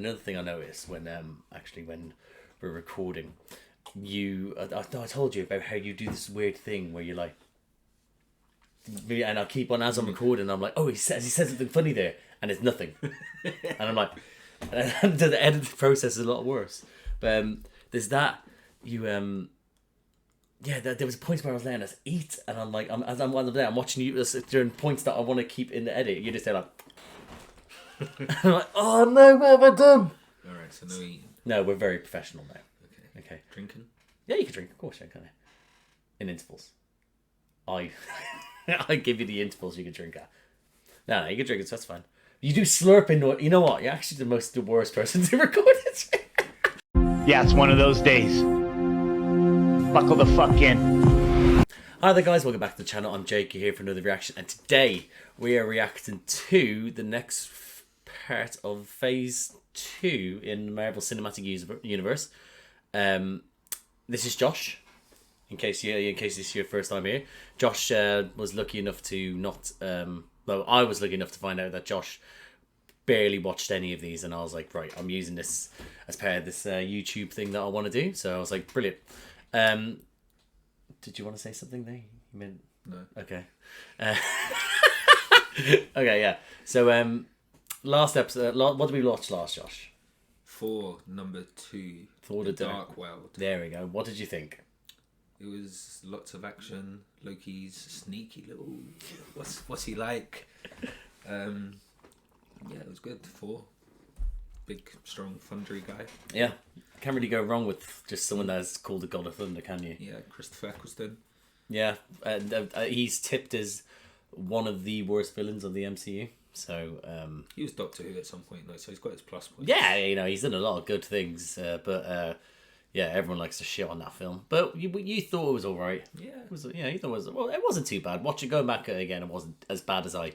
another thing I noticed when when we're recording, I told you about how you do this weird thing where you're like, and I keep on as I'm recording, I'm like, oh, he says something funny there, and it's nothing, and I'm like, and the editing process is a lot worse. But there's that there was a point where I was letting us eat, and I'm like, I'm there, I'm watching you during points that I want to keep in the edit. You just say like, and I'm like, oh no, what have I done? All right, so no eating. No, we're very professional now. Okay. Drinking? Yeah, you can drink, of course, yeah, can I? In intervals. I give you the intervals you can drink at. No, you can drink it, so that's fine. You do slurping. You know what? You're actually the worst person to record it. Yeah, it's one of those days. Buckle the fuck in. Hi there, guys. Welcome back to the channel. I'm Jake. You're here for another reaction, and today we are reacting to the next part of Phase 2 in the Marvel Cinematic Universe. This is Josh. In case this is your first time here, Josh was lucky enough to not. I was lucky enough to find out that Josh barely watched any of these, and I was like, right, I'm using this as part of this YouTube thing that I want to do. So I was like, brilliant. Did you want to say something there? You meant no. Okay. Okay, yeah. So last episode, what did we watch last, Josh? Thor number 2. Thor the Dark World. There we go. What did you think? It was lots of action. Loki's sneaky little. What's he like? Yeah, it was good. Thor, big, strong, thundery guy. Yeah, can't really go wrong with just someone that's called the God of Thunder, can you? Yeah, Christopher Eccleston. Yeah, he's tipped as one of the worst villains of the MCU. So he was Doctor Who at some point though, so he's got his plus points. Yeah, he's done a lot of good things, but yeah, everyone likes to shit on that film. But you thought it was all right. Yeah, you thought it was well. It wasn't too bad. Going back again, it wasn't as bad as I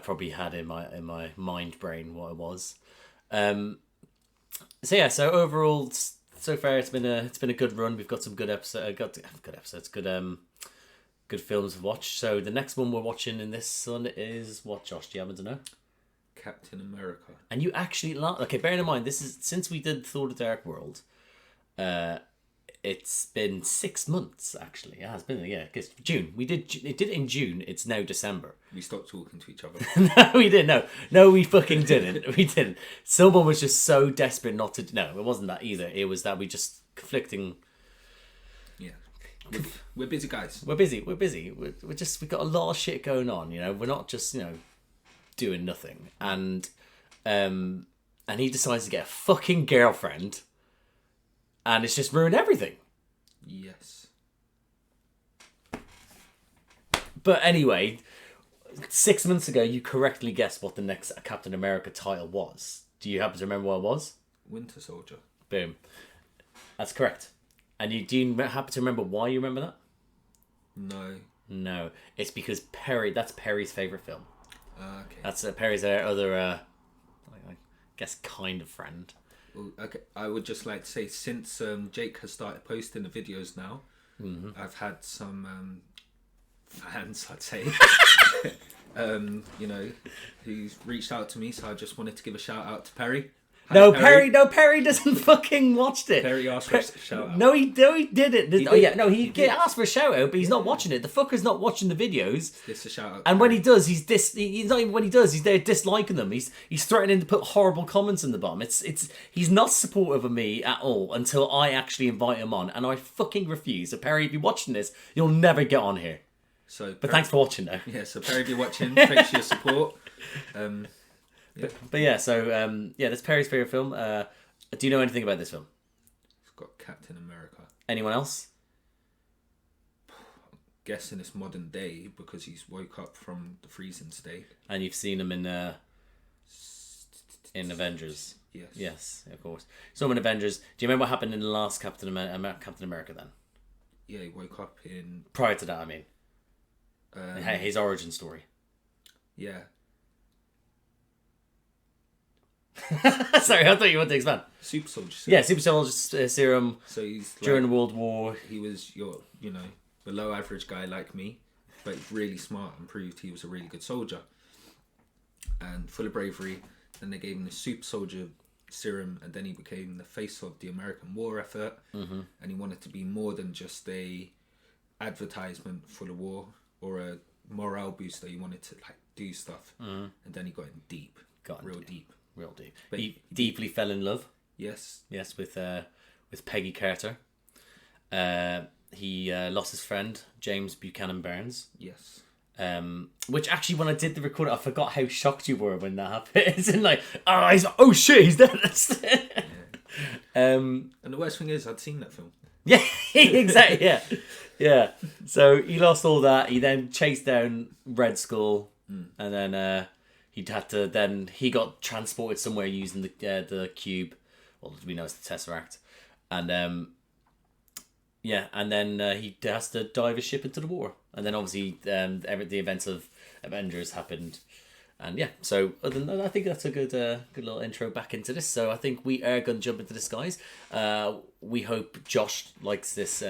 probably had in my mind brain what it was. So yeah, so overall, so far it's been a good run. We've got some good episodes, good films to watch. So the next one we're watching in this one is what, Josh? Do you happen to know? Captain America. And you actually okay. Bearing in mind, this is since we did Thor: The Dark World. It's been 6 months actually. Yeah, it's been because June. We did it in June. It's now December. We stopped talking to each other. No, we didn't. No, we fucking didn't. We didn't. Someone was just so desperate not to. No, it wasn't that either. It was that we just conflicting. Yeah, we're busy guys. We're busy. We've got a lot of shit going on. We're not just doing nothing. And he decides to get a fucking girlfriend. And it's just ruined everything. Yes. But anyway, 6 months ago, you correctly guessed what the next Captain America title was. Do you happen to remember what it was? Winter Soldier. Boom. That's correct. And do you happen to remember why you remember that? No. No. It's because that's Perry's favourite film. Okay. That's Perry's other, I guess, kind of friend. Well, okay, I would just like to say, since Jake has started posting the videos now, I've had some fans, I'd say, who's reached out to me. So I just wanted to give a shout out to Perry. Hi, Perry doesn't fucking watch it. Perry asked for a shout out. No, he didn't. He asked for a shout out, but he's not watching it. The fucker's not watching the videos. This is a shout out. And when he does, he's not even when he does, he's there disliking them. He's threatening to put horrible comments in the bottom. He's not supportive of me at all until I actually invite him on, and I fucking refuse. So Perry, if you're watching this, you'll never get on here. So, but thanks for watching, though. Yeah, so Perry, if you're watching, thanks for your support. Yeah. But yeah, so that's Perry's favourite film. Do you know anything about this film? It's got Captain America. Anyone else? I'm guessing it's modern day because he's woke up from the freezing state. And you've seen him in Avengers. Yes. Yes, of course. So in Avengers, do you remember what happened in the last Captain America then? Yeah, he woke up in... Prior to that, I mean. His origin story. Yeah. Sorry, I thought you wanted to expand. Super soldier serum. Yeah, super soldier serum. So he's during the World War. He was your, below average guy like me, but really smart and proved he was a really good soldier and full of bravery. Then they gave him the super soldier serum, and then he became the face of the American war effort, and he wanted to be more than just a advertisement for the war or a morale booster. He wanted to like do stuff, and then he got in deep, real deep. But he deeply fell in love. Yes, with Peggy Carter. He lost his friend James Buchanan Barnes. Yes. Which actually, when I did the recording, I forgot how shocked you were when that happened. It's in like, oh shit, he's dead. And the worst thing is, I'd seen that film. Yeah, exactly. Yeah. So he lost all that. He then chased down Red Skull, and then he got transported somewhere using the cube. Well, we know it's the Tesseract, and and then he has to dive his ship into the war, and then obviously the events of Avengers happened, and so other than that, I think that's a good little intro back into this. So I think we are going to jump into this, guys. We hope Josh likes this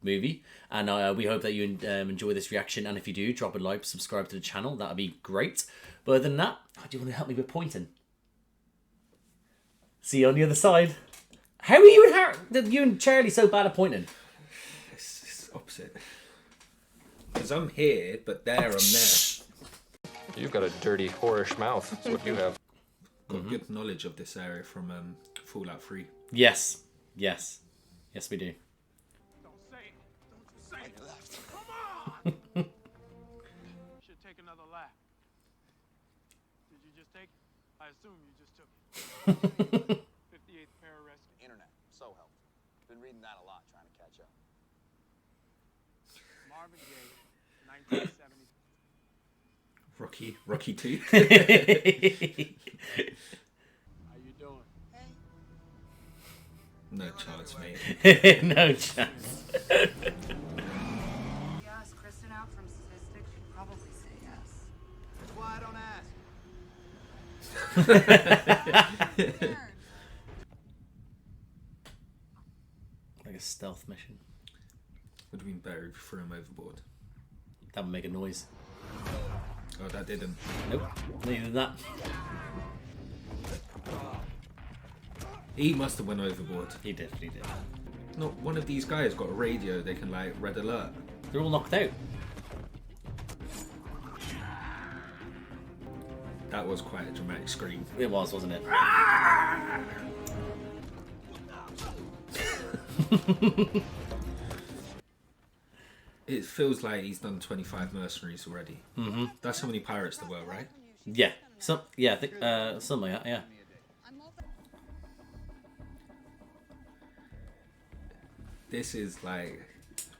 movie, and we hope that you enjoy this reaction. And if you do, drop a like, subscribe to the channel. That'd be great. But other than that, do you want to help me with pointing? See you on the other side. How are you and Charlie so bad at pointing? It's opposite. Because I'm here, but there I'm there. You've got a dirty, whorish mouth. That's what you have. Got good knowledge of this area from Fallout 3. Yes, we do. Don't say it. Don't you say it. Come on! Should take another lap. Did you just take it? I assume you just took it. 58th Para-Rescue. Internet, so helpful. Been reading that a lot, trying to catch up. Marvin Gaye, 1970. Rocky 2. How you doing? No chance, mate. No chance. Ask Kristen out from statistics, she'd probably say yes. That's why I don't ask. Like a stealth mission. Would have been better if you threw him overboard. That would make a noise. Oh, that didn't. Nope, neither did that. He must have went overboard. He definitely did. Not one of these guys got a radio. They can like red alert. They're all knocked out. That was quite a dramatic scream. It was, wasn't it? It feels like he's done 25 mercenaries already. Mm-hmm. That's how many pirates there were, right? Yeah. I think something like that. Yeah. This is like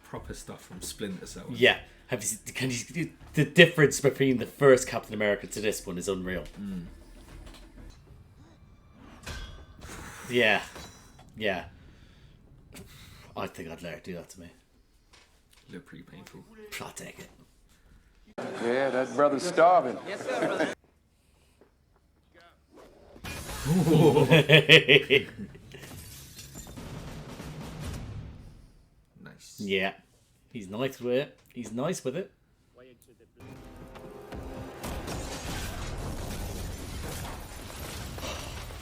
proper stuff from Splinter Cell. Yeah. Have you seen, the difference between the first Captain America to this one is unreal. Yeah. I think I'd let her do that to me. Look pretty painful. I'll take it. Yeah, that brother's starving. Nice. Yeah. He's nice with it.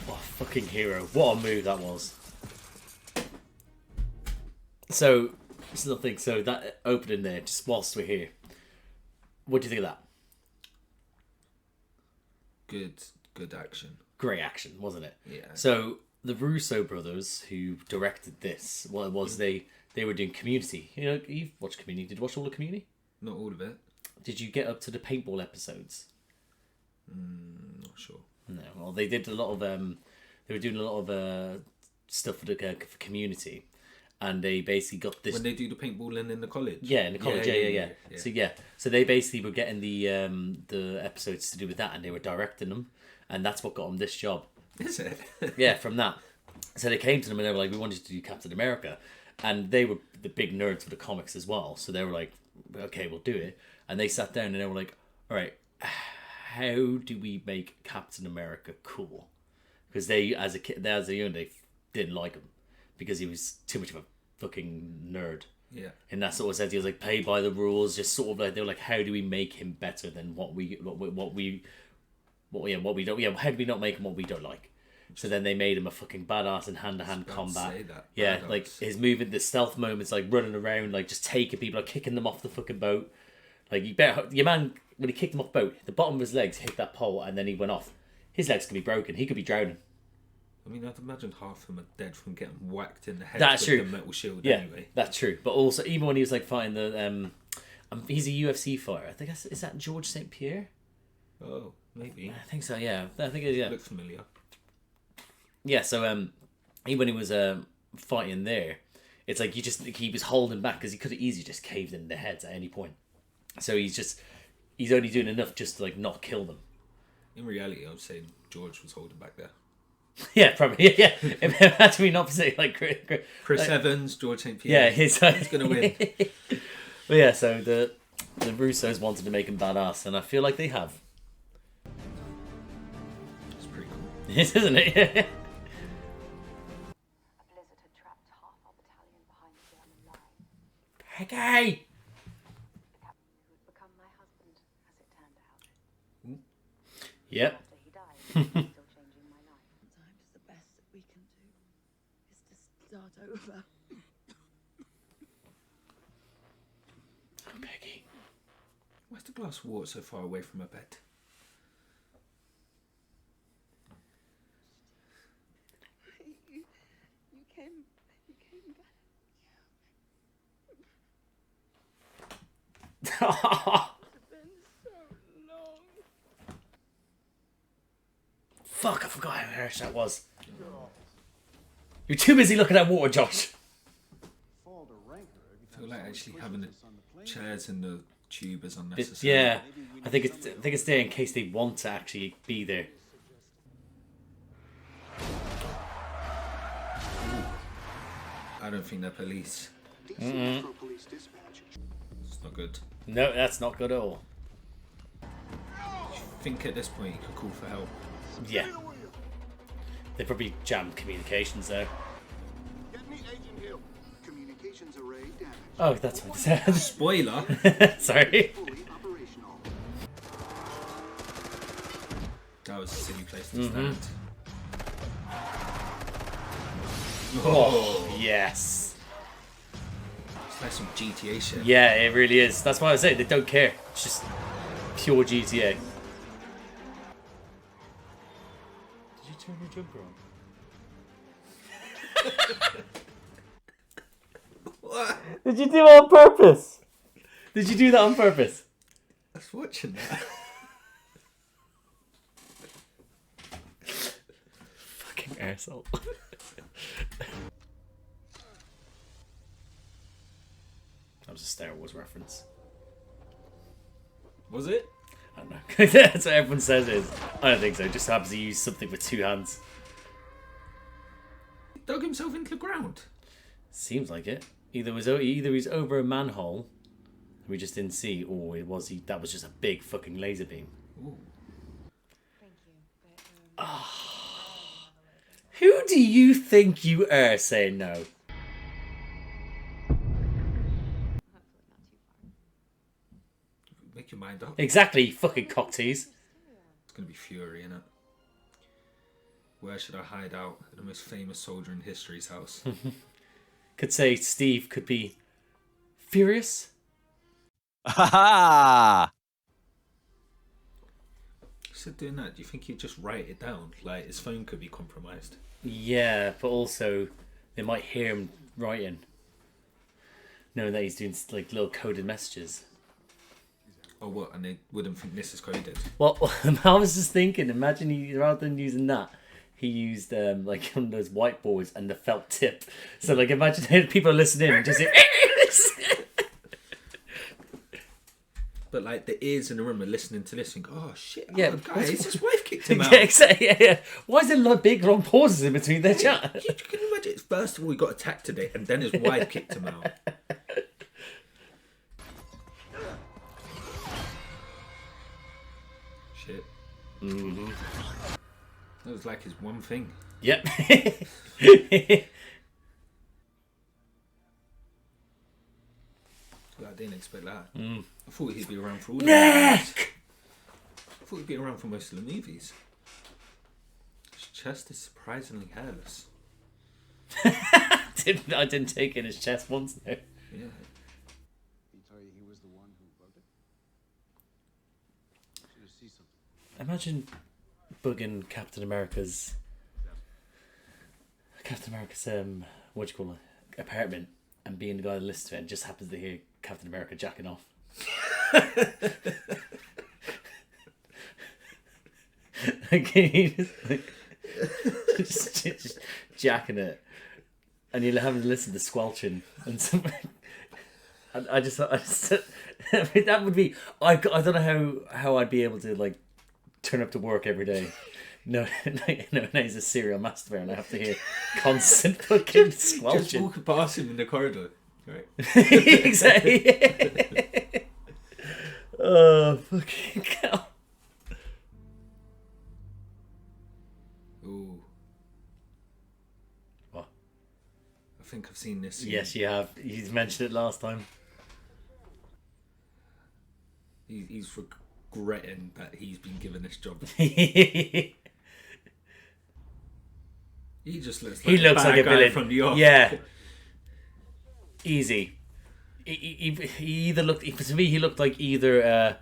What a fucking hero. What a move that was. So, it's nothing. So, that opening there, just whilst we're here, what do you think of that? Good action. Great action, wasn't it? Yeah. So, the Russo brothers who directed this, what it was, they were doing Community. You know, you've watched Community. Did you watch all the Community? Not all of it. Did you get up to the paintball episodes? Not sure. No. Well, they did a lot of they were doing a lot of stuff for the for Community, and they basically got this. When they do the paintballing in the college. Yeah, in the college. Yeah. So they basically were getting the episodes to do with that, and they were directing them, and that's what got them this job. Is it? Yeah, from that. So they came to them and they were like, we wanted to do Captain America. And they were the big nerds for the comics as well. So they were like, okay, we'll do it. And they sat down and they were like, all right, how do we make Captain America cool? Because they, as a young, they didn't like him because he was too much of a fucking nerd. Yeah. And that's what he was like, play by the rules, just sort of like, they were like, how do we make him better than what we don't, how do we not make him what we don't like? So then they made him a fucking badass in hand-to-hand About to combat. say that. Yeah, Badass. like his movement, the stealth moments, like running around, like just taking people, like kicking them off the fucking boat. Like your man, when he kicked him off the boat, the bottom of his legs hit that pole and then he went off. His legs could be broken. He could be drowning. I mean, I'd imagine half of them are dead from getting whacked in the head That's with true. the metal shield Yeah, anyway. that's true. But also, even when he was like fighting the, he's a UFC fighter. I think is that George St. Pierre? Oh, maybe. I think so. Yeah, I think it is. Yeah. Look familiar. Yeah. So even when he was fighting there, it's like he was holding back because he could have easily just caved in their heads at any point. So he's only doing enough just to like not kill them. In reality, I would say George was holding back there. Yeah, probably. Yeah, imagine me not saying like Chris like, Evans, George St. Pierre. Yeah, he's gonna win. But yeah, so the Russos wanted to make him badass, and I feel like they have. It's pretty cool. Yes, isn't it? A blizzard had trapped half our battalion behind the German line. Peggy! The captain who would become my husband, as it turned out. Yep. After he died, he was still changing my life. Sometimes the best that we can do is to start over. Oh, Peggy. Why's the glass of water so far away from her bed? You came back. It's been so long. Fuck, I forgot how harsh that was. You're too busy looking at water, Josh. I feel like actually having the chairs in the tube is unnecessary. Yeah, I think it's there in case they want to actually be there. I don't think they're police. Mm-mm. It's not good. No, that's not good at all. I think at this point you could call for help. Yeah. They probably jammed communications there. Get me Agent Hill. Communications array damaged. Oh, that's what it says. Spoiler. Sorry. Fully operational. That was a silly place to stand. Oh, yes. It's like some GTA shit. Yeah, it really is. That's why I was saying they don't care. It's just pure GTA. Did you turn your jumper on? What? Did you do it on purpose? Did you do that on purpose? I was watching that. Fucking arsehole. That was a Star Wars reference. Was it? I don't know. That's what everyone says it is. I don't think so. Just happens to use something with two hands. He dug himself into the ground. Seems like it. Either he's over a manhole we just didn't see, or that was just a big fucking laser beam. Ooh. Thank you. But, Who do you think you are saying no? hopefully not too far. Make your mind up. Exactly, you fucking cock tease. It's gonna be fury, innit? Where should I hide out? At the most famous soldier in history's house. Could say Steve could be furious. Ha Instead of doing that, do you think he'd just write it down? Like his phone could be compromised. Yeah, but also they might hear him writing, knowing that he's doing like little coded messages. Or what? And they wouldn't think this is coded. Well, I was just thinking, imagine he, rather than using that, he used like one of those whiteboards and the felt tip. So like imagine people listening and just hear, But like the ears in the room are listening to this and go, oh shit, Yeah, oh, guys, his wife kicked him out. Yeah, exactly. Yeah. Why is there like big long pauses in between their chat? You can imagine, first of all, he got attacked today and then his wife kicked him out. Shit. Mm-hmm. That was like his one thing. Yep. I didn't expect that. Mm. I thought he'd be around for all the movies. Neck! I thought he'd be around for most of the movies. chest is surprisingly hairless. I didn't take in his chest once though. Yeah. He tell you he was the one who wrote it? Should have seen something. Imagine bugging Captain America's what do you call it, apartment, and being the guy that listens to it and just happens to hear Captain America jacking off. Just jacking it, and you're having to listen to squelching and something. I just I mean, that would be. I don't know how I'd be able to like turn up to work every day. No, he's a serial masturbator, and I have to hear constant fucking squelching. Just walking past him in the corridor, right? Exactly. Oh fucking hell. Ooh. What? I think I've seen this scene. Yes, you have. He's mentioned it last time. He's regretting that he's been given this job. He just looks like He looks like a guy villain from New York. Yeah. Easy. He either looked, to me, he looked like either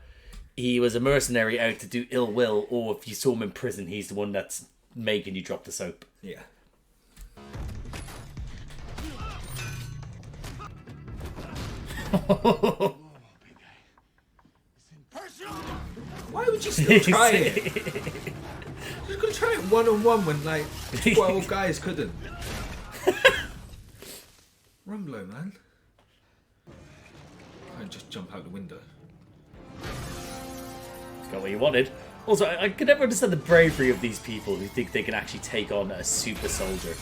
he was a mercenary out to do ill will, or if you saw him in prison, he's the one that's making you drop the soap. Yeah. Why would you still try it? You could try it one-on-one when like 12 guys couldn't. Rumble, man. And just jump out the window. Got what you wanted. Also, I could never understand the bravery of these people who think they can actually take on a super soldier.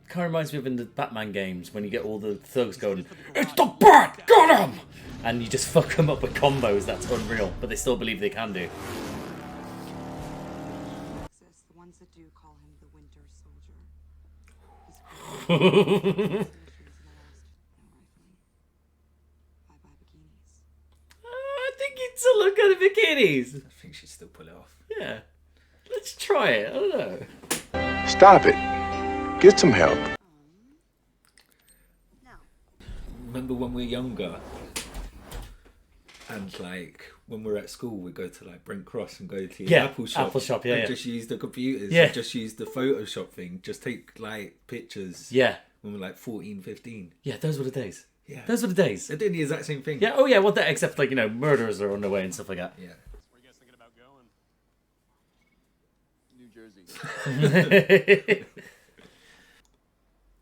Kind of reminds me of in the Batman games when you get all the thugs going, "It's the Bat! Got him!" And you just fuck them up with combos. That's unreal, but they still believe they can do. The ones that do call him the Winter Soldier. I think you'd still look at the bikinis. I think she'd still pull it off. Yeah. Let's try it. I don't know. Stop it. Get some help. Remember when we were younger? And like when we're at school, we go to like Brent Cross and go to the Apple shop. Yeah, and yeah. just use the computers. Yeah. And just use the Photoshop thing. Just take like pictures. Yeah. When we're like 14, 15. Yeah, those were the days. Yeah. Those were the days. They're doing the exact same thing. Yeah, oh yeah, what that, except like, murderers are on the way and stuff like that. Yeah. Where you guys thinking about going? New Jersey.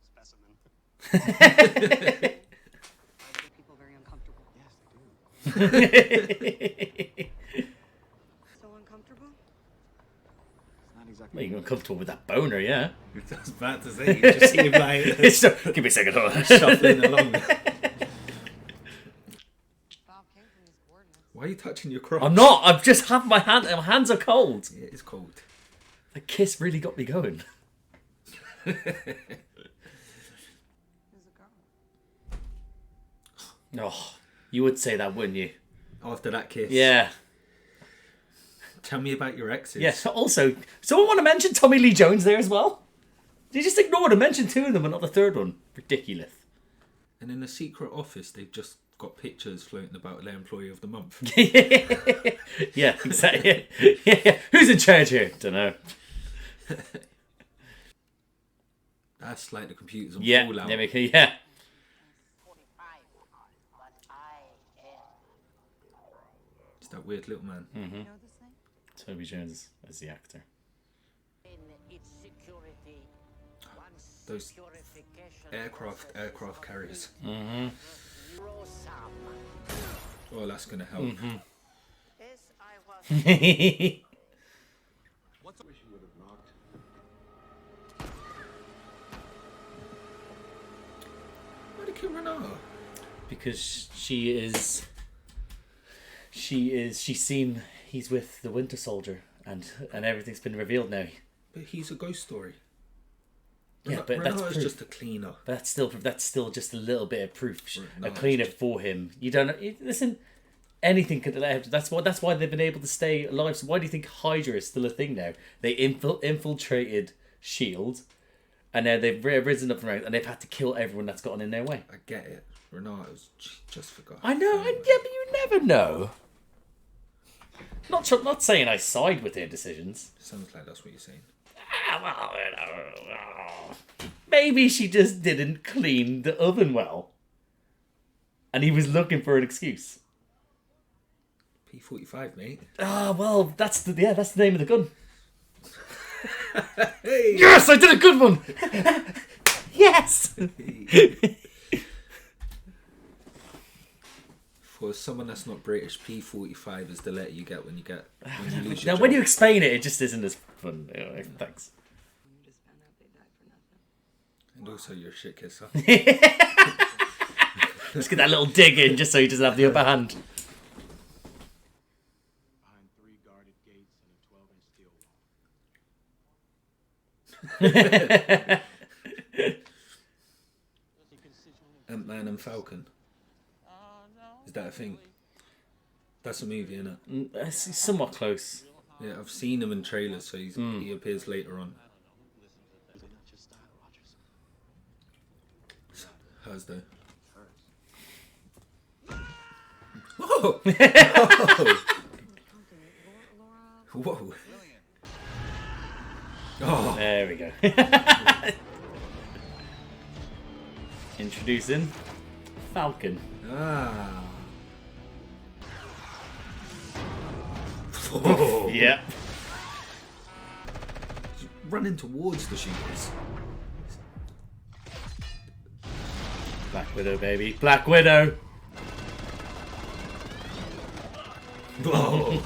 Specimen. People very uncomfortable. Yes, they do. So uncomfortable? It's not exactly. Well, you're uncomfortable with that boner, yeah. I was about to say, you just see him like Give me a second. Hold on. shuffling along. Why are you touching your crotch? I'm not. I've just had my hand. My hands are cold. Yeah, it is cold. The kiss really got me going. Oh, you would say that, wouldn't you? After that kiss. Yeah. Tell me about your exes. Yeah. So also, someone want to mention Tommy Lee Jones there as well? You just ignored and mentioned two of them, but not the third one. Ridiculous. And in the secret office, they've just got pictures floating about their employee of the month. Yeah, exactly. Yeah. Who's in charge here? Don't know. That's like the computers on Yeah. Fallout. Yeah. It's that weird little man. Mm-hmm. Toby Jones as the actor. Those aircraft carriers. Mm-hmm. Oh, that's gonna help. Mm-hmm. What's wish you would have knocked? Why did kill Renata? Because she's seen he's with the Winter Soldier and everything's been revealed now. But he's a ghost story. Yeah, but that's Renata's proof. just a cleaner. But that's still just a little bit of proof. No, A cleaner for him. You don't listen. anything could have. That's why they've been able to stay alive. So why do you think Hydra is still a thing now? They infiltrated Shield, and now they've risen up from around, and they've had to kill everyone that's gotten in their way. I get it. Renato's just forgot. I know, yeah, but you never know. Not saying I side with their decisions. Sounds like that's what you're saying. Maybe she just didn't clean the oven well, and he was looking for an excuse. P45, mate. Well, that's the name of the gun. Hey. Yes, I did a good one. Yes. For someone that's not British, P45 is the letter you get when you lose your Now, job. when you explain it, it just isn't as fun. Anyway, thanks. And also, you're a shit kisser. Let's get that little dig in, just so he doesn't have the upper hand. Behind 3 guarded gates and a 12-inch steel wall. Ant-Man and Falcon. Is that a thing? That's a movie, isn't it? It's somewhat close. Yeah, I've seen him in trailers, so he appears later on. Hers though. Whoa! Whoa! Oh! There we go. Introducing Falcon. Ah! Oh. Yeah. Running towards the shooters. Black Widow, baby. Black Widow. Whoa.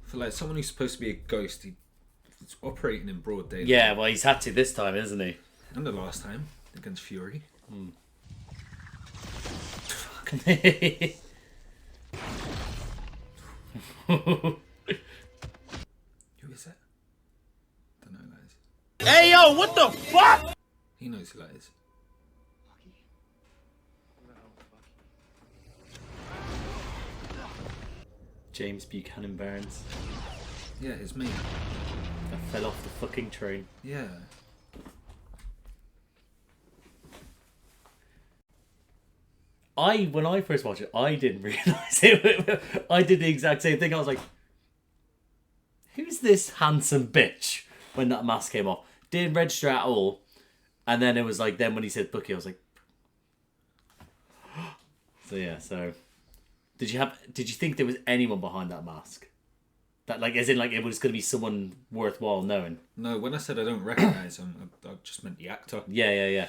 For like someone who's supposed to be a ghost, he's operating in broad daylight. Yeah, well, he's had to this time, isn't he? And the last time against Fury. Who is that? Don't know who that is. Hey, yo, what the fuck? He knows who that is. James Buchanan Barnes. Yeah, his mate. That fell off the fucking train. Yeah. When I first watched it, I didn't realise it. I did the exact same thing. I was like, who's this handsome bitch? When that mask came off. Didn't register at all. And then it was like, then when he said Bucky, I was like, so yeah, so. Did you think there was anyone behind that mask? That, like, as in, like, it was going to be someone worthwhile knowing? No, when I said I don't recognise him, I just meant the actor. Yeah.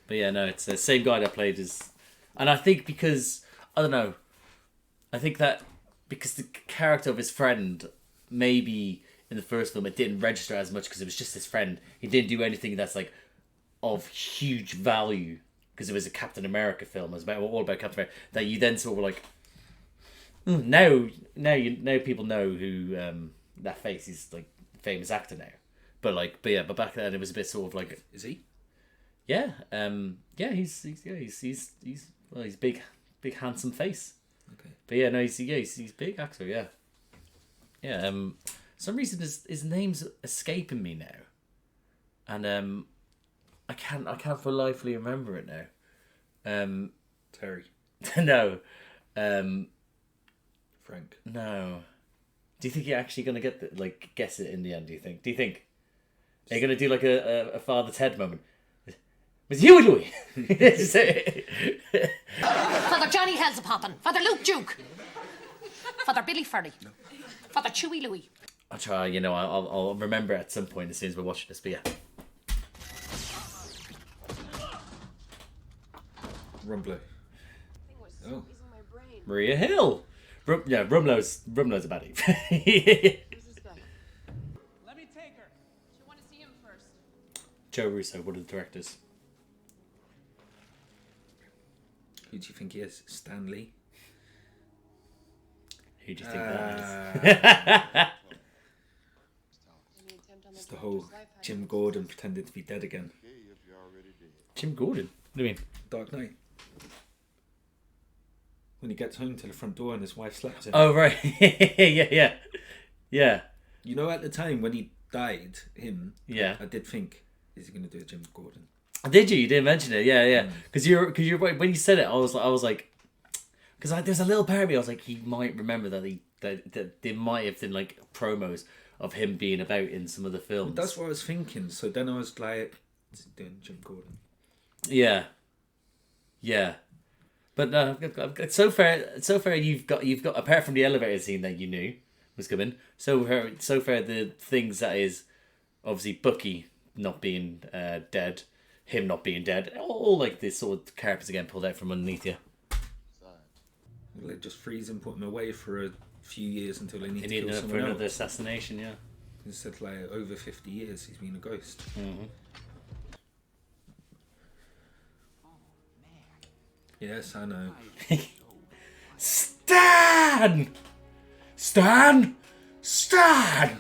But yeah, no, it's the same guy that played as... And I think because, I don't know, I think that because the character of his friend, maybe in the first film, it didn't register as much because it was just his friend. He didn't do anything that's, like, of huge value because it was a Captain America film. It was all about Captain America. That you then sort of were like... Now people know who that face is, like, famous actor now. But back then it was a bit sort of like, is he? Yeah, he's big handsome face. Okay. But yeah, no, he's big actor. Yeah. Some reason his name's escaping me now, and I can't for lifely remember it now. Terry. No. Frank. No. Do you think you're actually gonna guess it in the end? Do you think? Are you gonna do like a Father Ted moment? With you, Louis. Father Johnny Hell's-a-Poppin', Father Luke Duke, Father Billy Furry, Father Chewy Louis. I'll try. I'll remember at some point as soon as we're watching this. But yeah. Rumbler. Oh. Maria Hill. Rumlow's a baddie. Let me take her. Do you want to see him first? Joe Russo, one of the directors. Who do you think he is? Stan Lee? Who do you think that is? It's the whole Jim Gordon pretending to be dead again. Jim Gordon? What do you mean? Dark Knight. When he gets home to the front door and his wife slaps him. Oh, right. Yeah. You know, at the time when he died, Yeah. I did think, is he going to do a Jim Gordon? Did you? You didn't mention it. Yeah. Because you're right. When you said it, I was like, because there's a little part of me. I was like, he might remember that there might have been like promos of him being about in some of the films. That's what I was thinking. So then I was like, is he doing Jim Gordon? Yeah. But so far you've got apart from the elevator scene that you knew was coming. So far the things that is obviously Bucky not being dead, him not being dead, all like this sort of carpets again pulled out from underneath you. They just freeze him, put him away for a few years until they need to kill for someone another else. assassination. Yeah. Instead, like over 50 years, he's been a ghost. Mm-hmm. Yes, I know. Stan! Stan! Stan!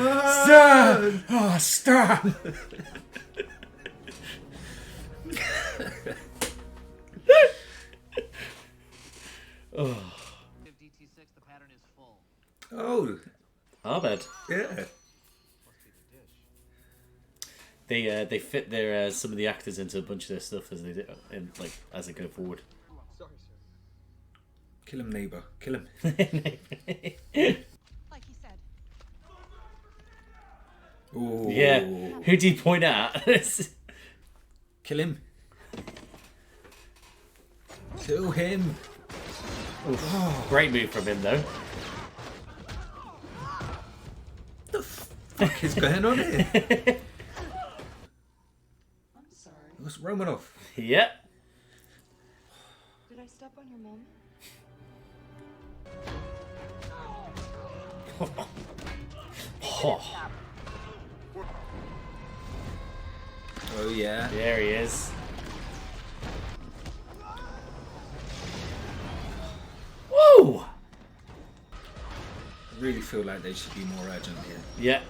Stan! Oh, Stan! Oh, I'll bet. yeah. They fit their some of the actors into a bunch of their stuff as they do, as they go forward. Kill him, neighbour. Kill him. Like he said. Ooh. Yeah. Who do you point at? Kill him. Kill him. Great move from him though. What the fuck is going on here? I'm sorry. What's Romanoff? Yeah. Did I step on your mom? Oh yeah. There he is. Woo! I really feel like they should be more urgent here. Yeah.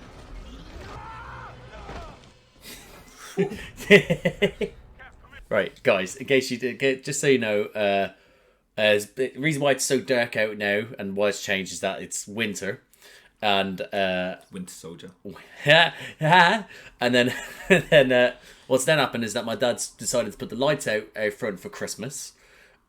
Right, guys. In case you did, just so you know, the reason why it's so dark out now and why it's changed is that it's winter, and Winter Soldier. and then what's then happened is that my dad's decided to put the lights out front for Christmas,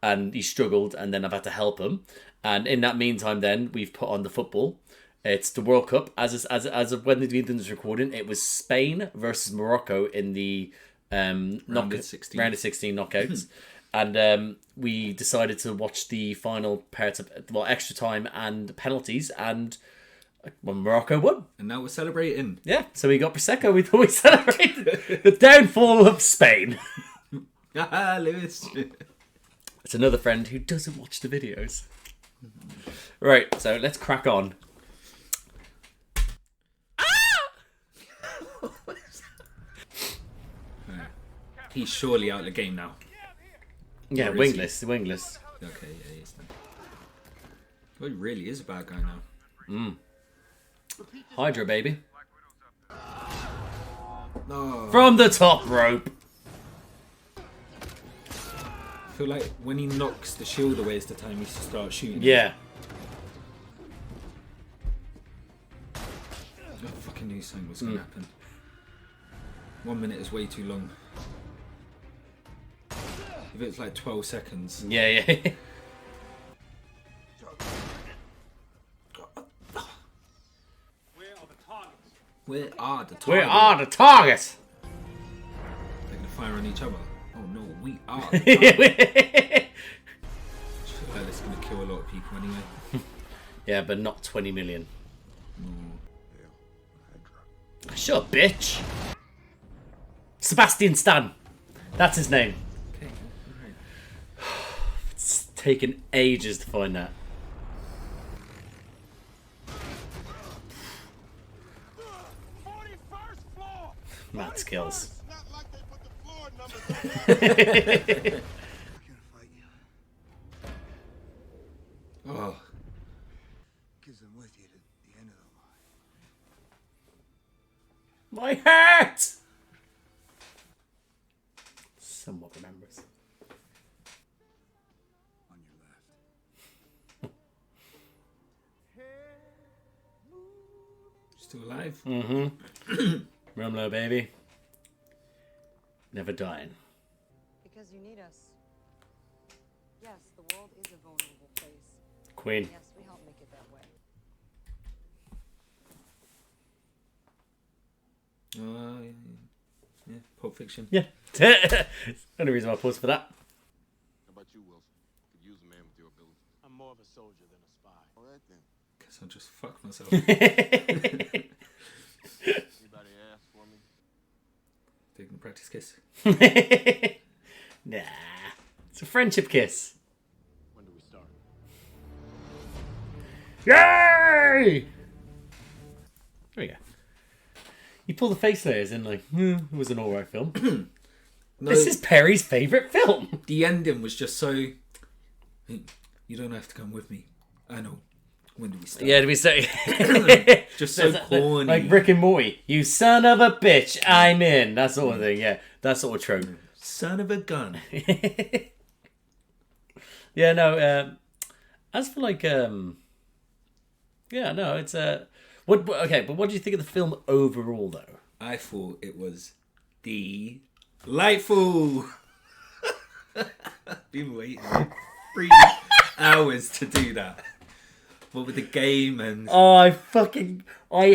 and he struggled, and then I've had to help him. And in that meantime, then we've put on the football. It's the World Cup. As of when the this recording, it was Spain versus Morocco in the round of 16 knockouts. And we decided to watch the final parts of extra time and penalties, and Morocco won. And now we're celebrating. Yeah, so we got Prosecco. We thought we celebrated the downfall of Spain. Haha, Lewis. It's another friend who doesn't watch the videos. Right, so let's crack on. He's surely out of the game now. Yeah, Or is he? wingless. Okay, yeah, he is then. Well, he really is a bad guy now. Hydra, baby. No. From the top rope. I feel like when he knocks the shield away is the time he should start shooting. Yeah. I fucking knew something was going to happen. 1 minute is way too long. If it's like 12 seconds. Yeah. Where are the targets? Where are the targets? Where are the targets? They're going to fire on each other. Oh no, we are the targets. I feel like it's going to kill a lot of people anyway. Yeah, but not 20 million. No. Sure, bitch. Sebastian Stan. That's his name. Okay, alright. It's taken ages to find that. 41st floor. Mad skills. Not like they put the floor numbers on. I'm gonna fight you. Oh, Because I'm with you to the end of the line. My heart! Still alive. Rumlow, baby. Never dying. Because you need us. Yes, the world is a vulnerable place. Queen. Yes, we help make it that way. Yeah. Pulp Fiction. Yeah. Only reason I paused for that. How about you, Wilson? Could use a man with your ability. I'm more of a soldier than a spy. All right then. Guess I'll just fuck myself. Anybody ask for me? Taking a practice kiss. Nah. It's a friendship kiss. When do we start? Yay! There we go. You pull the face layers in like, it was an alright film. No, This is Perry's favourite film. the ending was just so. "Hey, you don't have to come with me. I know. When do we start? Yeah, do we say? Just so corny. Like Rick and Morty. You son of a bitch, I'm in. That sort of thing, yeah. That sort of trope. Son of a gun. Yeah, no, as for like, yeah, no, it's, okay, but what do you think of the film overall, though? I thought it was delightful. Been waiting 3 hours to do that. What with the game and Oh, I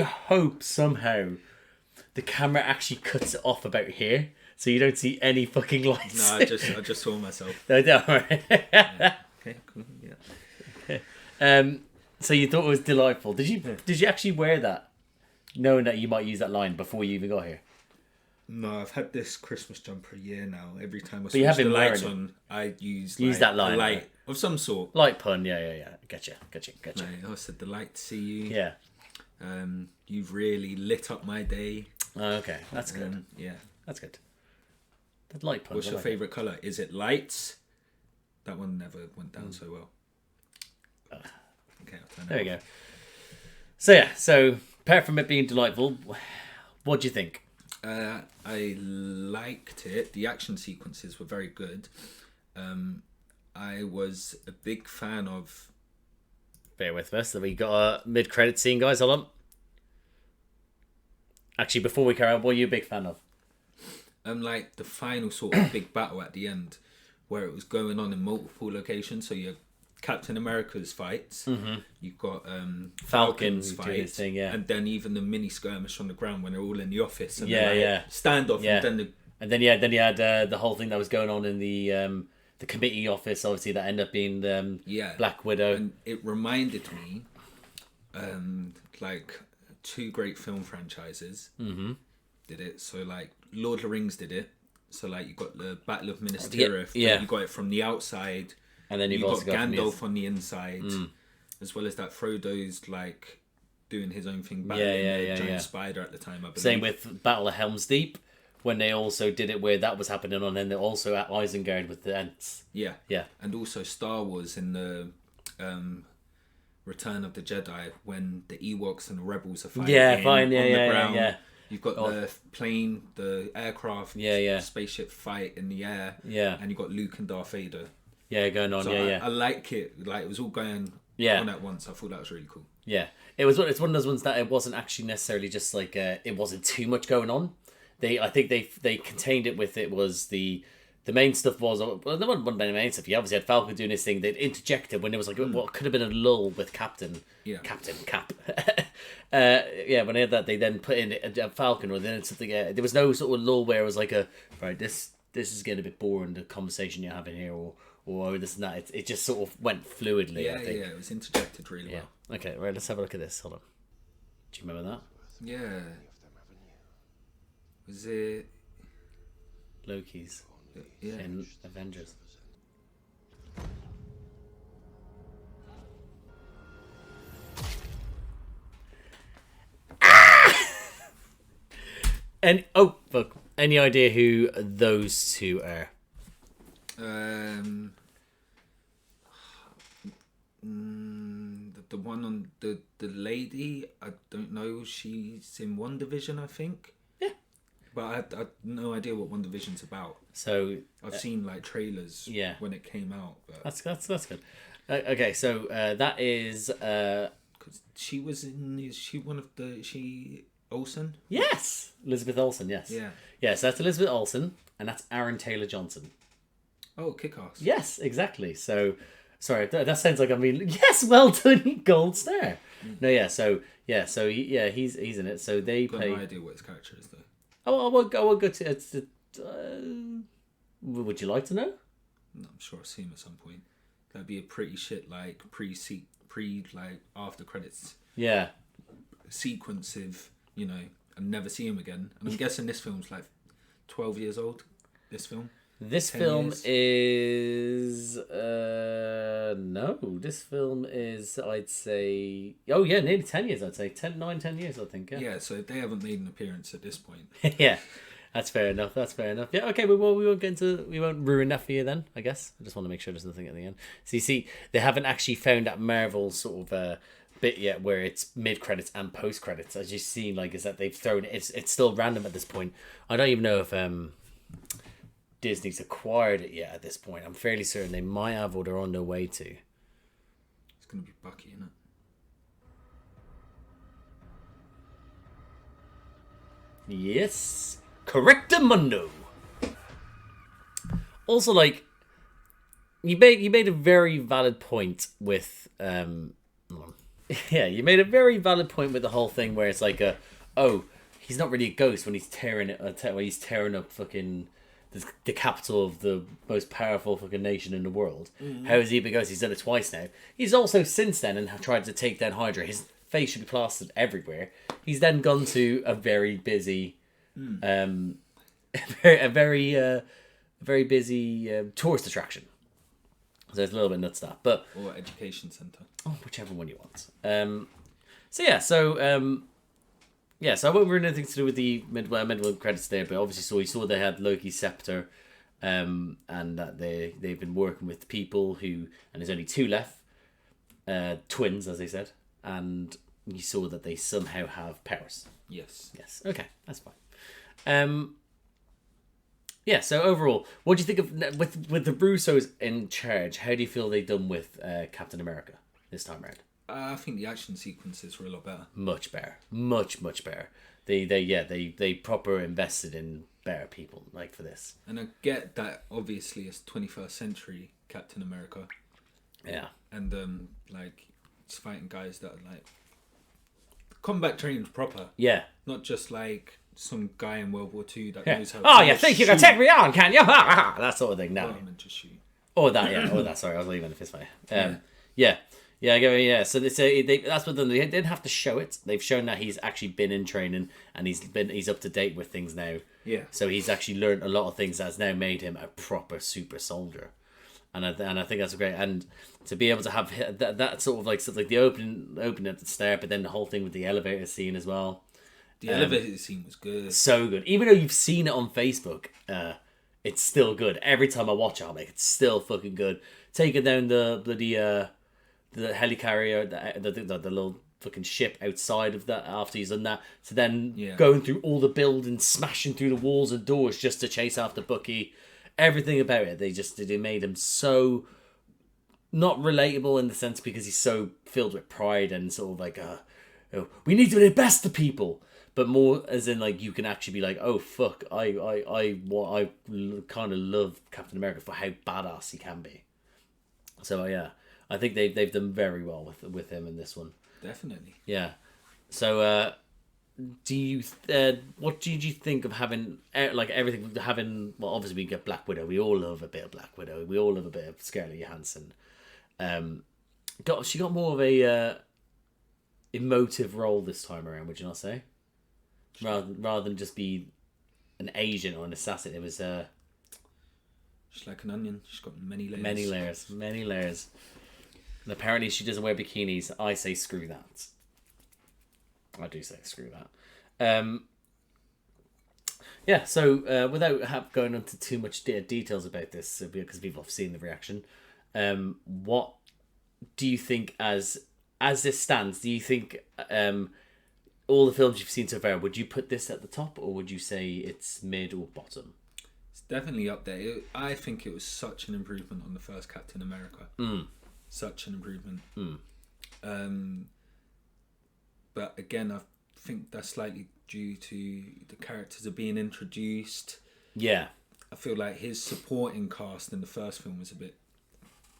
hope somehow the camera actually cuts it off about here, so you don't see any fucking lights. no, I just saw myself. No, don't worry. Okay, cool. Yeah. So you thought it was delightful. Did you actually wear that, knowing that you might use that line before you even got here? No, I've had this Christmas jumper a year now. Every time I you switch have the been lights wearing on, I use that line, a light right? of some sort. Light pun, yeah. Gotcha. No, I said delight to see you. Yeah. You've really lit up my day. Oh, okay, that's good. Yeah. That's good. The light pun. What's your favourite colour? Is it lights? That one never went down so well. Okay, I'll turn it There we off. go. So apart from it being delightful, what do you think? I liked it. The action sequences were very good. I was a big fan of... Bear with us. We got a mid-credit scene, guys. Hold on. Actually, before we carry on, what are you a big fan of? like the final sort of big battle at the end, where it was going on in multiple locations. So you have Captain America's fights, you've got Falcon's who do his fights, thing, yeah. and then even the mini skirmish on the ground when they're all in the office and Yeah, they're like, yeah. standoff, Yeah. and then then you had the whole thing that was going on in the committee office. Obviously, that ended up being Black Widow. And it reminded me, like two great film franchises did it. So like Lord of the Rings did it. So like you got the Battle of Minas Tirith, yeah. you got it from the outside, And then you've got also got from the Gandalf on the inside, as well as that Frodo's like doing his own thing, battling the giant spider at the time. I believe. Same with Battle of Helm's Deep, when they also did it where that was happening on, and they're also at Isengard with the Ents. Yeah. Yeah. And also Star Wars in the Return of the Jedi, when the Ewoks and the Rebels are fighting on the ground. Yeah. You've got the plane, the aircraft, spaceship fight in the air. Yeah. And you've got Luke and Darth Vader. Yeah, going on, So yeah. I like it. Like, it was all going on at once. I thought that was really cool. Yeah. It's one of those ones that it wasn't actually necessarily just like, it wasn't too much going on. I think they contained it with, it was the main stuff was, well, there wasn't the main stuff. You obviously had Falcon doing his thing. They'd interjected when there was like what could have been a lull with Captain Cap. When they had that, they then put in a Falcon, or then something. There was no sort of lull where it was like this is getting a bit boring, the conversation you're having here, or this and that. It just sort of went fluidly. Yeah, I think. it was interjected really well. Okay, right. Let's have a look at this. Hold on. Do you remember that? Yeah. Was it Loki's in Avengers? And fuck! Any idea who those two are? The one on the lady, I don't know. She's in One Division, I think. Yeah. But I had no idea what One Division's about. So I've seen like trailers. When it came out. But... That's good. Okay, so that is because Because she was in. Is she one of the? Is she Olsen? Yes, Elizabeth Olsen. Yes. Yeah. Yes, that's Elizabeth Olsen, and that's Aaron Taylor Johnson. Oh, Kick-Ass. Yes, exactly. So, sorry, that sounds like I mean, yes, well done, gold star. No, yeah. So he's in it. So they Got play. no idea what his character is though. Oh, I won't go to. Would you like to know? No, I'm sure I'll see him at some point. That'd be a pretty shit like pre like after credits. Yeah. Sequence of, you know, and never see him again. And I'm guessing this film's like 12 years old. This film. This 10 film years? is no. This film is, I'd say, oh yeah, nearly 10 years. I'd say 10 years. I think. Yeah. Yeah. So they haven't made an appearance at this point. Yeah. That's fair enough. Yeah, okay, we won't ruin that for you then, I guess. I just want to make sure there's nothing at the end. So you see, they haven't actually found that Marvel sort of bit yet where it's mid-credits and post-credits. As you've seen, like, is that they've thrown it. It's still random at this point. I don't even know if Disney's acquired it yet at this point. I'm fairly certain they might have, or they're on their way to. It's going to be Bucky, isn't it? Yes. Correctamundo. Also, like, you made a very valid point with you made a very valid point with the whole thing where it's like he's not really a ghost when he's tearing up fucking the capital of the most powerful fucking nation in the world. Mm-hmm. How is he a ghost? He's done it twice now. He's also since then and tried to take down Hydra. His face should be plastered everywhere. He's then gone to a very busy a very busy tourist attraction. So it's a little bit nuts that, but or education centre. Oh, whichever one you want. So I won't ruin anything to do with the middle credits there, but obviously, you saw they had Loki's scepter, and that they've been working with people who, and there's only 2 left, twins as they said, and you saw that they somehow have powers. Yes. Okay, that's fine. So overall, what do you think of with the Russos in charge? How do you feel they've done with Captain America this time around? I think the action sequences were a lot better. Much better, much better. They proper invested in better people like for this. And I get that obviously it's 21st century Captain America. Yeah. And like it's fighting guys that are like combat trained proper. Yeah. Not just like some guy in World War II that knows how to oh, you think you can take me on, can you? That sort of thing. No. Well, I meant to shoot. Oh, that, yeah. Oh, that, sorry. I was leaving a fist fight. Yeah. So that's what they didn't have to show it. They've shown that he's actually been in training and he's up to date with things now. Yeah. So he's actually learned a lot of things that's now made him a proper super soldier. And I think that's great. And to be able to have that sort of like the opening at the start, but then the whole thing with the elevator scene as well. The elevator scene was good. So good. Even though you've seen it on Facebook, it's still good. Every time I watch it, I'm like, it's still fucking good. Taking down the helicarrier, the little fucking ship outside of that after he's done that, to then going through all the buildings, smashing through the walls and doors just to chase after Bucky. Everything about it, they made him so not relatable in the sense because he's so filled with pride and sort of like, we need to be the best of people. But more as in like you can actually be like, oh fuck, I kind of love Captain America for how badass he can be. So yeah, I think they've done very well with him in this one. Definitely. Yeah. So what did you think of having like everything having? Well, obviously we get Black Widow. We all love a bit of Black Widow. We all love a bit of Scarlett Johansson. She got more of a emotive role this time around. Would you not say? Rather than just be an agent or an assassin, it was she's like an onion. She's got many layers. And apparently she doesn't wear bikinis. I say screw that. I do say screw that. So without going into too much details about this, because people have seen the reaction, what do you think as this stands? Do you think all the films you've seen so far, would you put this at the top, or would you say it's mid or bottom? It's definitely up there. I think it was such an improvement on the first Captain America. Such an improvement. but again, I think that's slightly due to the characters are being introduced. Yeah. I feel like his supporting cast in the first film was a bit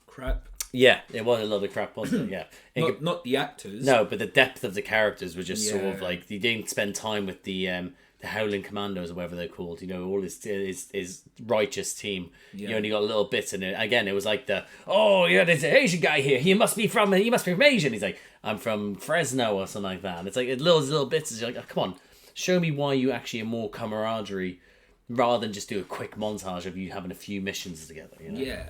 crap. Yeah, it was a lot of crap, wasn't it? Yeah. Not the actors. No, but the depth of the characters was just sort of Yeah. like, they didn't spend time with the Howling Commandos or whatever they're called, you know, all his righteous team. Yeah. You only got little bits in it. Again, it was like there's an Asian guy here. He must be from Asian. He's like, I'm from Fresno or something like that. And it's like little bits. It's like, oh, come on, show me why you actually are more camaraderie rather than just do a quick montage of you having a few missions together. You know? Yeah.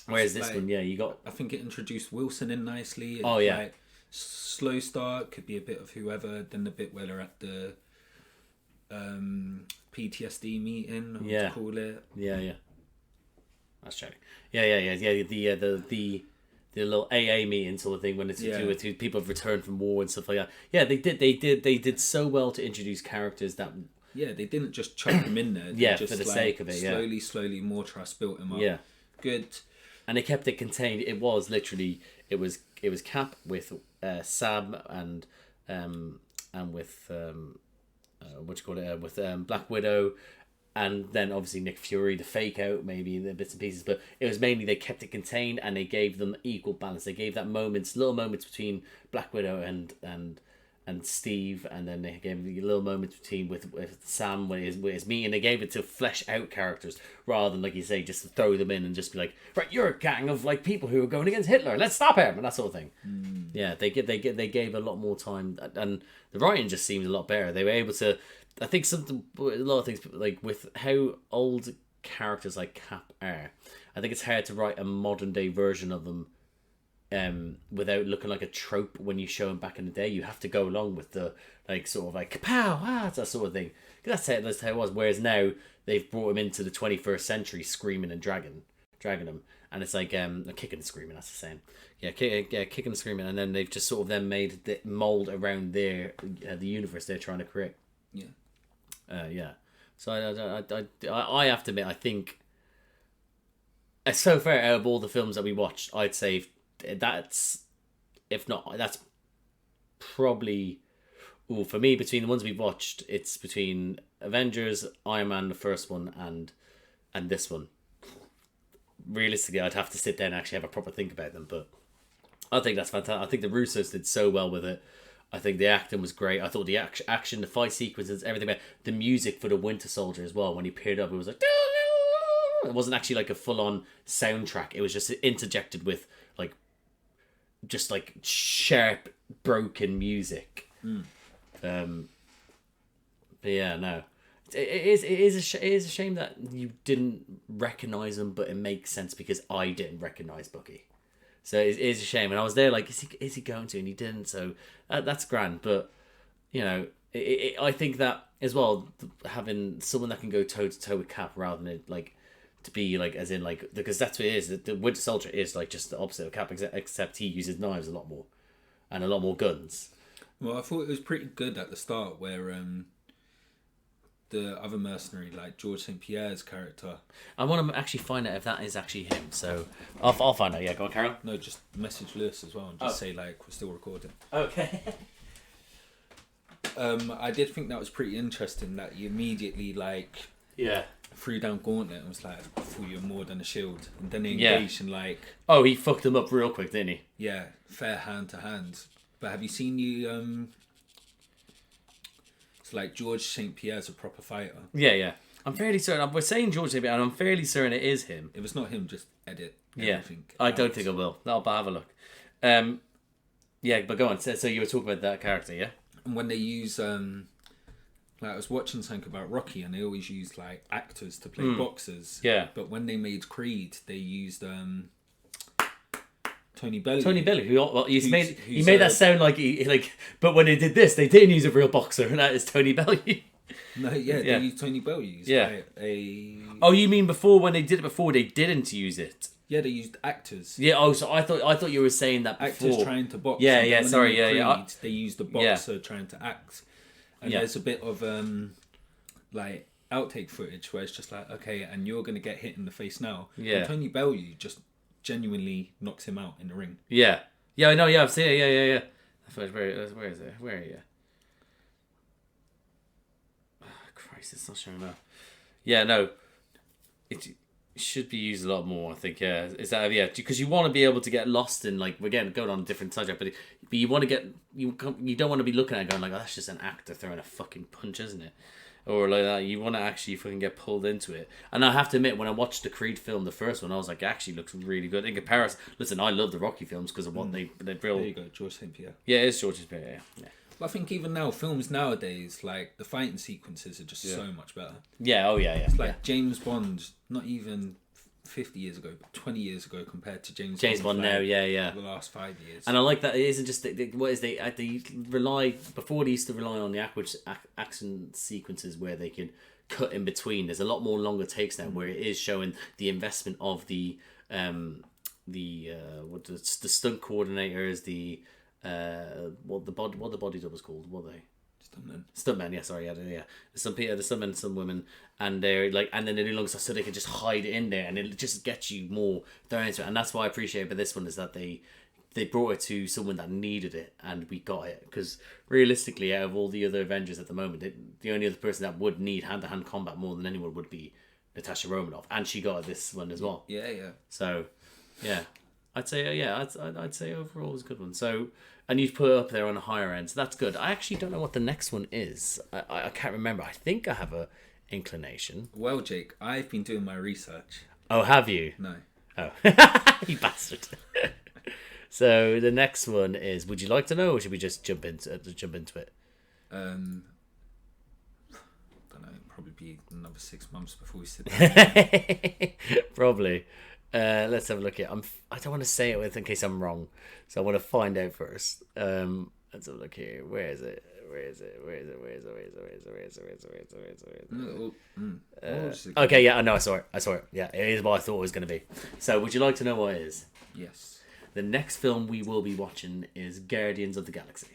Whereas It's this like, one, you got. I think it introduced Wilson in nicely. Oh, yeah. Like, slow start, could be a bit of whoever, then the bit where they're at the PTSD meeting, or what to call it. Yeah. That's true. Yeah. The little AA meeting sort of thing when it's to do with people have returned from war and stuff like that. Yeah, they did so well to introduce characters that. Yeah, they didn't just chuck them in there. They Yeah, just, for the sake of it. Slowly, more trust built them up. Yeah. Good. And they kept it contained. It was literally it was Cap with Sam and with with Black Widow, and then obviously Nick Fury, the fake out, maybe the bits and pieces. But it was mainly they kept it contained and they gave them equal balance. They gave that little moments between Black Widow and Steve, and then they gave the little moments between with Sam with his meeting. They gave it to flesh out characters rather than, like you say, just to throw them in and just be like, right, you're a gang of like people who are going against Hitler. Let's stop him and that sort of thing. Yeah, they gave a lot more time, and the writing just seemed a lot better. They were able to, I think, a lot of things like with how old characters like Cap are. I think it's hard to write a modern day version of them. Without looking like a trope when you show them back in the day. You have to go along with the like sort of like kapow, that sort of thing. That's how it was. Whereas now they've brought him into the 21st century, screaming and dragging him, and it's like kicking and screaming. That's the saying. Kicking and screaming, and then they've just sort of then made the mold around their the universe they're trying to create. Yeah. So I have to admit, I think so far out of all the films that we watched, I'd say. That's probably for me, between the ones we've watched, it's between Avengers, Iron Man, the first one, and this one. Realistically, I'd have to sit down and actually have a proper think about them, but I think that's fantastic. I think the Russos did so well with it. I think the acting was great. I thought the action, the fight sequences, everything about the music for the Winter Soldier as well. When he appeared up, it was like, it wasn't actually like a full-on soundtrack. It was just interjected with like just like sharp broken music. But yeah, no, it is a shame that you didn't recognize him, but it makes sense because I didn't recognize Bucky, so it is a shame. And I was there like, is he going to, and he didn't, so that's grand. But you know, I think that as well, having someone that can go toe to toe with Cap rather than like to be like, as in like, because that's what it is. The Winter Soldier is like just the opposite of Cap, except he uses knives a lot more and a lot more guns. Well, I thought it was pretty good at the start where the other mercenary, like George St. Pierre's character. I want to actually find out if that is actually him, so I'll find out. Yeah, go on, Carol. No, just message Lewis as well and just say like, we're still recording. Okay. I did think that was pretty interesting that he immediately like threw down Gauntlet and was like, I thought you were more than a shield, and then they engaged and like, oh, he fucked him up real quick, didn't he? Yeah, fair hand to hand. But have you seen it's like George St. Pierre's a proper fighter. Yeah. I'm fairly certain. We're saying George St. Pierre, and I'm fairly certain it is him. If it's not him, just edit Yeah, everything. I don't think I will. I'll have a look. Yeah, but go on. So you were talking about that character, yeah? And when they use like I was watching something about Rocky, and they always use like actors to play boxers. Yeah. But when they made Creed, they used Tony Bellew. He made that sound like he like. But when they did this, they didn't use a real boxer, and that is Tony Bellew. No, they used Tony Bellew. Oh, you mean before, when they did it before, they didn't use it? Yeah, they used actors. Yeah. Oh, so I thought you were saying that before. Actors trying to box. Yeah. Sorry. Yeah. They used the boxer trying to act, and there's a bit of like outtake footage where it's just like, okay, and you're gonna get hit in the face now. Yeah. And Tony Bellew just genuinely knocks him out in the ring. Yeah. I know. Yeah, I've seen it. Yeah. Where is it? Where are you? Oh, Christ, it's not showing up. Yeah, no. It should be used a lot more, I think. Yeah, is that because you want to be able to get lost in, like, again, going on a different subject, but you want to get you don't want to be looking at it going like, oh, that's just an actor throwing a fucking punch, isn't it? Or like that. You want to actually fucking get pulled into it. And I have to admit, when I watched the Creed film, the first one, I was like, it actually looks really good in comparison. Listen, I love the Rocky films because of what they build. There you go, George St. Pierre. Yeah, it is George St. Pierre. Yeah. But I think even now, films nowadays, like the fighting sequences are just so much better. Yeah. Oh yeah. It's like James Bond, not even 50 years ago, but 20 years ago compared to James Bond now, the last 5 years. And I like that it isn't just they rely before they used to rely on the action sequences where they could cut in between. There's a lot more longer takes now where it is showing the investment of the stunt coordinators, the what the body doubles called, what are they? Stuntmen, yeah, sorry, yeah. Some people, the stuntmen, some women, and they're like, and then they do long stuff so they can just hide it in there, and it just gets you more thrown into it. And that's what I appreciate about this one is that they brought it to someone that needed it, and we got it. Because realistically, out of all the other Avengers at the moment, the only other person that would need hand-to-hand combat more than anyone would be Natasha Romanoff, and she got this one as well. Yeah. So, yeah, I'd say I'd say overall it was a good one. So. And you've put it up there on the higher end, so that's good. I actually don't know what the next one is. I can't remember. I think I have a inclination. Well, Jake, I've been doing my research. Oh, have you? No. Oh, you bastard. So the next one is. Would you like to know, or should we just jump into it? Don't know. Probably be another 6 months before we sit down. Probably. Let's have a look here. I don't want to say it in case I'm wrong, so I want to find out first. Let's have a look here. Where is it? Okay, yeah, I know. I saw it. Yeah, it is what I thought it was going to be. So, would you like to know what it is? Yes. The next film we will be watching is Guardians of the Galaxy.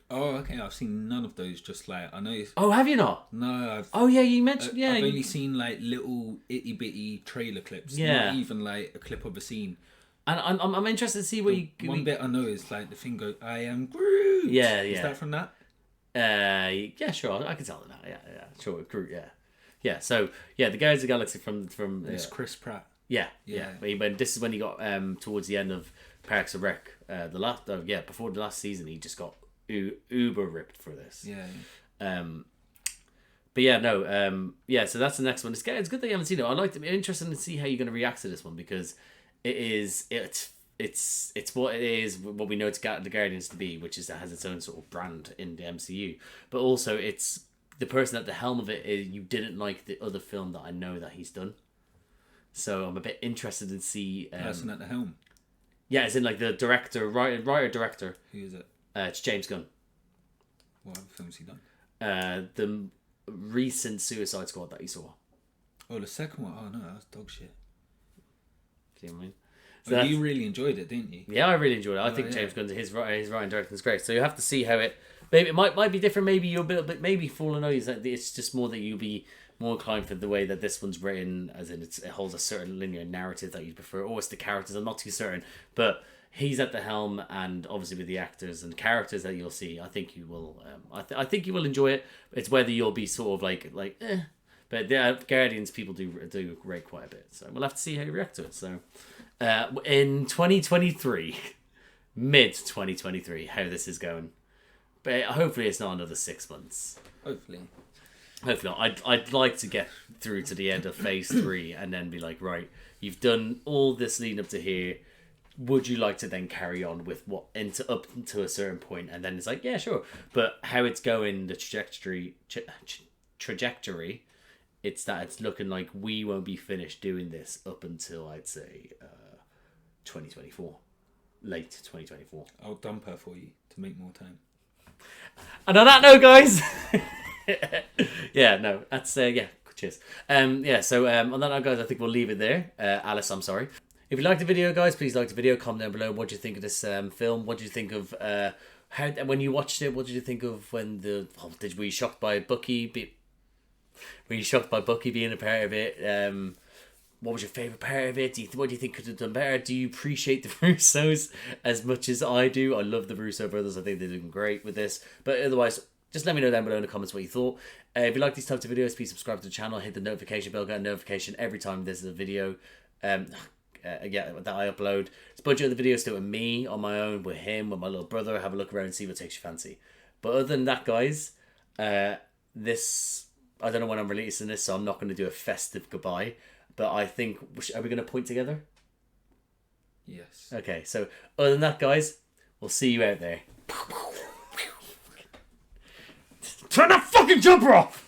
Oh, okay. I've seen none of those. Just like I know. Oh, have you not? No. Oh, yeah. You mentioned. Yeah. I've only seen like little itty bitty trailer clips. Yeah. Not even like a clip of a scene. And I'm interested to see what you. One bit I know is like the thing goes, "I am Groot." Yeah. Is that from that? Yeah, sure. I can tell it now. Yeah. Sure, Groot. Yeah. So yeah, the Guardians of the Galaxy from. It's Chris Pratt. Yeah. But this is when he got towards the end of Parks and Rec. Before the last season, he just got uber ripped for this. Yeah. But yeah, no. So that's the next one. It's good that you haven't seen it. I'm interested to see how you're going to react to this one because it's what it is, what we know it's got the Guardians to be, which is that has its own sort of brand in the MCU. But also, it's the person at the helm of it. You didn't like the other film that I know that he's done. So I'm a bit interested to see person at the helm. Yeah, as in like the director, writer director. Who is it? It's James Gunn. What other films he done? The recent Suicide Squad that you saw. Oh, the second one. Oh no, that was dog shit. Do you know what I mean? So you really enjoyed it, didn't you? Yeah, I really enjoyed it. I think James Gunn's his writing directing is great. So you have to see how it. Maybe it might be different. Maybe you're a bit maybe falling over. It's just more that you'll be more inclined for the way that this one's written, as in it holds a certain linear narrative that you prefer, or it's the characters. I'm not too certain, but he's at the helm, and obviously with the actors and characters that you'll see, I think you will. I think you will enjoy it. It's whether you'll be sort of like. But the Guardians people do rate quite a bit, so we'll have to see how you react to it. So, in 2023, mid 2023, how this is going, but hopefully it's not another 6 months. Hopefully not. I'd like to get through to the end of Phase 3 and then be like, right, you've done all this leading up to here. Would you like to then carry on with up to a certain point? And then it's like, yeah, sure. But how it's going, the trajectory, it's that it's looking like we won't be finished doing this up until I'd say 2024, late 2024. I'll dump her for you to make more time. And on that note, guys. That's cheers. So on that note, guys, I think we'll leave it there. Alice, I'm sorry. If you liked the video, guys, please like the video. Comment down below. What do you think of this film? What do you think of how when you watched it? What did you think of when were you shocked by Bucky? Were you shocked by Bucky being a part of it? what was your favourite part of it? What do you think could have done better? Do you appreciate the Russos as much as I do? I love the Russo brothers. I think they're doing great with this. But otherwise, just let me know down below in the comments what you thought. If you like these types of videos, please subscribe to the channel. Hit the notification bell. Get a notification every time there's a video that I upload. There's a bunch of other videos still with me on my own, with him, with my little brother. Have a look around and see what takes your fancy. But other than that, guys, this... I don't know when I'm releasing this, so I'm not going to do a festive goodbye. But I think... Are we going to point together? Yes. Okay, so other than that, guys, we'll see you out there. Turn that fucking jumper off!